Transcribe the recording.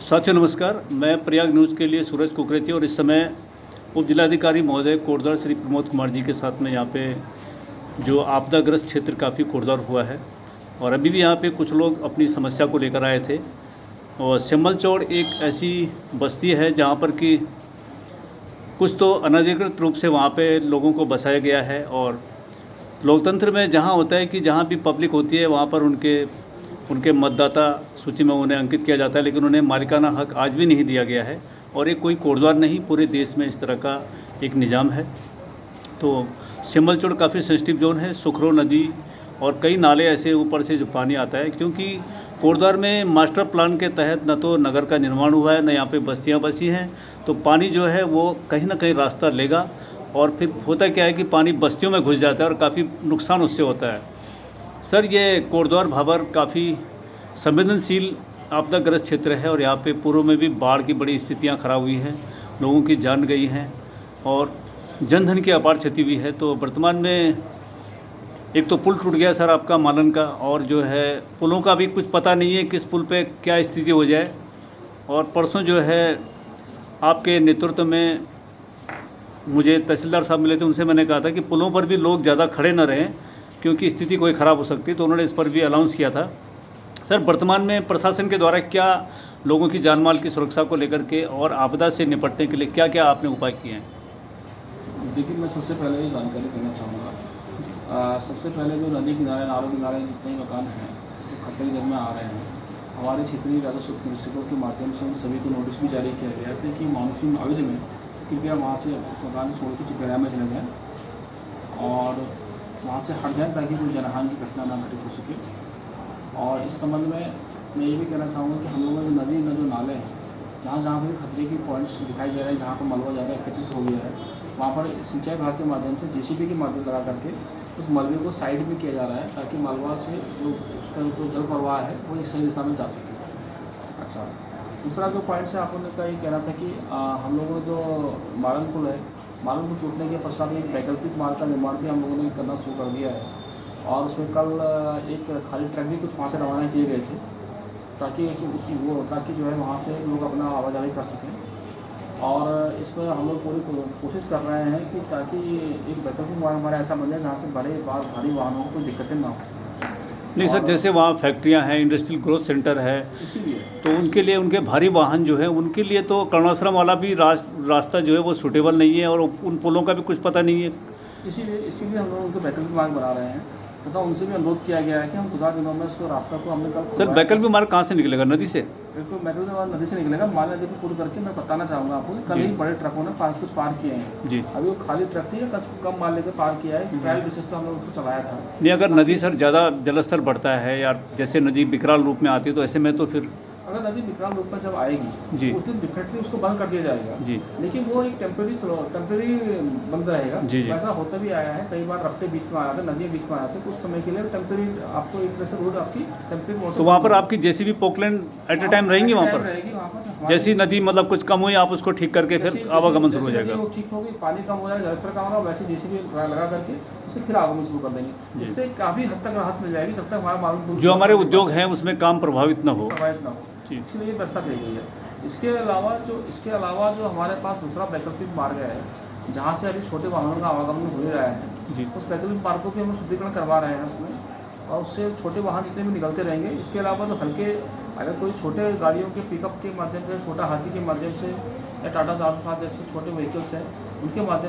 साथियों नमस्कार। मैं प्रयाग न्यूज़ के लिए सूरज कुकरेती और इस समय उप जिलाधिकारी महोदय कोटद्वार श्री प्रमोद कुमार जी के साथ में यहाँ पे जो आपदाग्रस्त क्षेत्र काफ़ी कोटद्वार हुआ है और अभी भी यहाँ पे कुछ लोग अपनी समस्या को लेकर आए थे। और सिम्बल चौड़ एक ऐसी बस्ती है जहाँ पर कि कुछ तो अनधिकृत रूप से वहाँ पे लोगों को बसाया गया है। और लोकतंत्र में जहाँ होता है कि जहाँ भी पब्लिक होती है वहाँ पर उनके मतदाता सूची में उन्हें अंकित किया जाता है, लेकिन उन्हें मालिकाना हक आज भी नहीं दिया गया है। और ये कोई कोटद्वार नहीं, पूरे देश में इस तरह का एक निज़ाम है। तो सिम्बल चौड़ काफ़ी सेंसिटिव जोन है। सुखरो नदी और कई नाले ऐसे ऊपर से जो पानी आता है, क्योंकि कोटद्वार में मास्टर प्लान के तहत न तो नगर का निर्माण हुआ है, न यहाँ पे बस्तियाँ बसी हैं। तो पानी जो है वो कहीं ना कहीं रास्ता लेगा और फिर होता क्या है कि पानी बस्तियों में घुस जाता है और काफ़ी नुकसान उससे होता है। सर, ये कोटद्वार भाबर काफ़ी संवेदनशील आपदाग्रस्त क्षेत्र है और यहाँ पे पूर्व में भी बाढ़ की बड़ी स्थितियाँ खराब हुई हैं, लोगों की जान गई हैं और जनधन की अपार क्षति हुई है। तो वर्तमान में एक तो पुल टूट गया सर आपका मालन का, और जो है पुलों का भी कुछ पता नहीं है किस पुल पे क्या स्थिति हो जाए। और परसों जो है आपके नेतृत्व में मुझे तहसीलदार साहब मिले थे, उनसे मैंने कहा था कि पुलों पर भी लोग ज़्यादा खड़े न रहें क्योंकि स्थिति कोई ख़राब हो सकती है, तो उन्होंने इस पर भी अनाउंस किया था। सर, वर्तमान में प्रशासन के द्वारा क्या लोगों की जान माल की सुरक्षा को लेकर के और आपदा से निपटने के लिए क्या क्या आपने उपाय किए हैं? देखिए, मैं सबसे पहले ये जानकारी देना चाहूँगा। सबसे पहले जो नदी किनारे, नालों किनारे जितने मकान हैं जो खतरे की जद में आ रहे हैं, हमारे क्षेत्रीय राजस्व निरीक्षकों के माध्यम से उन सभी को नोटिस भी जारी किया गया था कि मानसून अवधि में कृपया वहाँ से मकान छोड़ के चिकरिया में चले जाएँ और वहाँ से हट जाएँ ताकि कोई जनहानि की घटना ना घटित हो सके। और इस संबंध में मैं ये भी कहना चाहूँगा कि हम लोगों में नदी में जो नाले हैं, जहाँ जहाँ पर खतरे के पॉइंट्स दिखाई दे रहे हैं, जहाँ पर मलबा ज़्यादा एकत्रित हो गया है, वहाँ पर सिंचाई विभाग के माध्यम से जेसीबी की मदद लगा करके उस मलबे को साइड में किया जा रहा है ताकि मलबा से जो उसका जो जल प्रवाह है वो एक सही दिशा में जा सके। अच्छा, दूसरा जो पॉइंट है आप लोगों का ये कहना था कि हम लोगों ने जो मालन पुल है, मालन पुल टूटने के पश्चात एक वैकल्पिक मार्ग का निर्माण भी हम लोगों ने करना शुरू कर दिया है और उसमें कल एक खाली ट्रक भी कुछ वहाँ से रवाना किए गए थे ताकि ताकि जो है वहाँ से लोग अपना आवाजाही कर सकें। और इसमें हम लोग पूरी कोशिश कर रहे हैं कि ताकि एक वैकल्पिक मार्ग हमारा ऐसा बन जाए जहाँ से भारी वाहनों को कोई दिक्कतें ना हो सकें। नहीं सर, जैसे वहाँ फैक्ट्रियाँ हैं, इंडस्ट्रियल ग्रोथ सेंटर है, इसीलिए तो उनके लिए उनके भारी वाहन जो है उनके लिए तो कर्णाश्रम वाला भी रास्ता जो है वो सूटेबल नहीं है और उन पुलों का भी कुछ पता नहीं है। इसीलिए हम लोग उनको वैकल्पिक मार्ग बना रहे हैं तथा उनसे भी अनुरोध किया गया है कि हम कुछ दिनों में उसको रास्ता को हमने कल सर, वैकल्पिक मार्ग कहाँ से निकलेगा? नदी से? बिल्कुल, वैकल्पिक मार्ग नदी से निकलेगा। माल नदी को पूरी करके मैं बताना चाहूँगा आपको कि कल ही बड़े ट्रकों ने कुछ पार किए हैं जी। अभी वो खाली ट्रक थी, कम माल लेकर पार किया है। ट्रायल बेसिस पर हम लोग उसको चलाया था। नहीं, अगर नदी सर ज़्यादा जलस्तर बढ़ता है या जैसे नदी विकराल रूप में आती है तो ऐसे में तो फिर अगर नदी विकराल रूप में जब आएगी जी, उस दिन डिफिनेटली उसको बंद कर दिया जाएगा जी। लेकिन वो एक टेम्परेरी बंद रहेगा जी। ऐसा होता भी आया है, कई बार रफ्ते बीच में आया था, नदियाँ बीच में आया था, कुछ समय के लिए टेम्परेरी आपको एक तरह से रोड आपकी टेम्परेरी। तो वहाँ पर आपकी JCB Poclain at a time रहेंगी वहाँ पर? जैसी नदी मतलब कुछ कम हुई आप उसको ठीक करके फिर आवागमन शुरू हो जाएगा? वो ठीक होगी, पानी कम हो जाएगा, जलस्तर कम होगा, वैसे जेसीबी लगा करके उससे फिर आवागमन शुरू कर देंगे। इससे काफ़ी हद तक राहत मिल जाएगी जब तक हमारा मालूम जो हमारे उद्योग हैं उसमें काम प्रभावित न हो। इसके लिए व्यवस्था की गई है। इसके अलावा जो हमारे पास दूसरा वैकल्पिक मार्ग है जहाँ से अभी छोटे वाहनों का आवागमन हो ही रहा है जी, उस वैकल्पिक मार्ग को भी हम शुद्धिकरण करवा रहे हैं उसमें, और उससे छोटे वाहन जितने भी निकलते रहेंगे। इसके अलावा जो हल्के, अगर कोई छोटे गाड़ियों के पिकअप के माध्यम से, छोटा हाथी के माध्यम से या टाटा 407 जैसे छोटे व्हीकल्स हैं उनके माध्यम